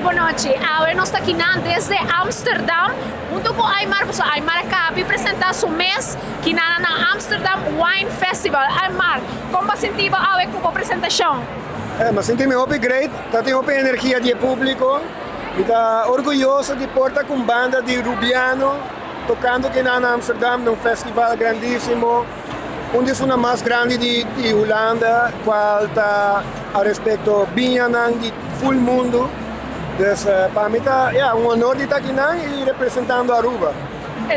Boa noite. Agora nós estamos aqui desde Amsterdam, junto com Aymar. Aymar acaba de apresentar seu mês aqui na Amsterdam Wine Festival. Aymar, como se sentiu com a apresentação? Me senti muito great, tenho uma energia de público, estou orgulhoso de portar com banda de Rubiano, tocando aqui na Amsterdam, num festival grandíssimo, onde é uma mais grande de Holanda, qual está a respeito de full mundo. Dus para mim é honor de estar aqui e representando Aruba.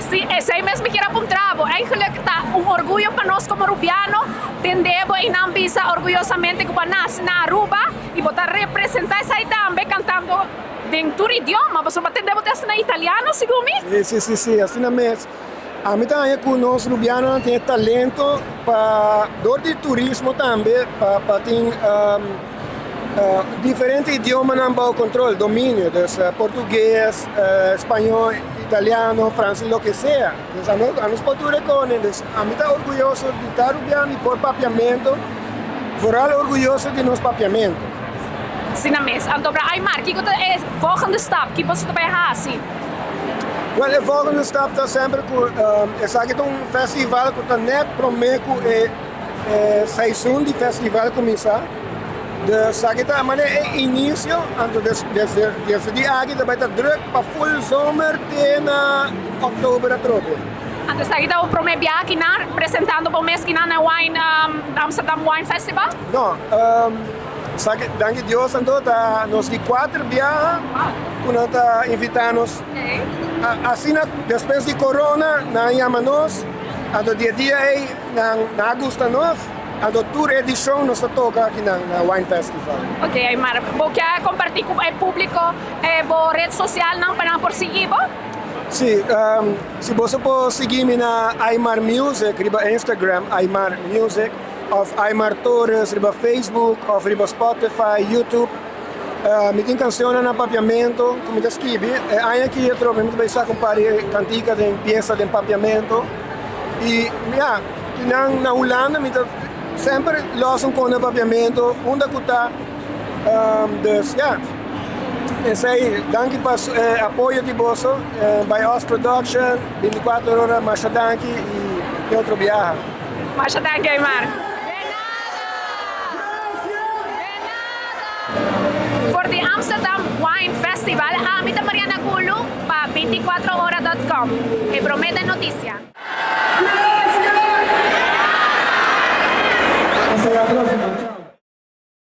Sim, esse aí mesmo que era apontado. Eigenlijk está orgulho para nós como Rubiano, tendemos e não pisa orgulhosamente que nasce na Aruba e botar representar isso aí também cantando em todo idioma. Você tendemos a na italiano, segundo mim? Sim, assim mesmo. A mim também que nós Rubiano tem talento para dor de turismo também, para ter diferentes idiomas não ao controle, domínio, português, espanhol, italiano, francês, lo que sea. A nós podemos reconhecer. A mim está orgulhoso de estar Rubiano e por papiamento, vooral orgulhoso de nosso papiamento. Sim, mesmo. Então, Aymar, que é a volgende stap? Que você vai fazer? Well, a volgende stap está sempre com festival que está net promeco é seizoen de festival começar. Dus maar het início, desde die aqui vai estar druk para full zomer até outubro atropo. Então está aqui o primeiro viagem apresentando para o mês que na Wine Amsterdam Wine Festival? Não, dank a Deus então nós de 4 viagens que nós está invitando. Assim depois de Corona, nós chamamos então dia aí na agosto nós. A tour edição nós toca aqui na Wine Festival. Ok, Aymar, você quer compartilhar com o público a rede social não para por seguir? Sim, se você pode seguir-me na Aymar Music, riba Instagram, Aymar Music, ou Aymar Torres, riba Facebook, ou riba Spotify, YouTube. Me tem canções na papiamento, como eu escrevi. Aí aqui eu trouxe, eu vou comparar cantiga de peça de papiamento. E, na Holanda, sempre lossen com o papiamento, onde está. Dus esse aí, danke para apoio de bolso, by Oz Production, 24 horas, Masha danke e outro viagem. Masha danke, Aymar. For the Amsterdam Wine Festival, Amita Mariana Gulu para 24horas.com. E promete noticia. Hasta la próxima.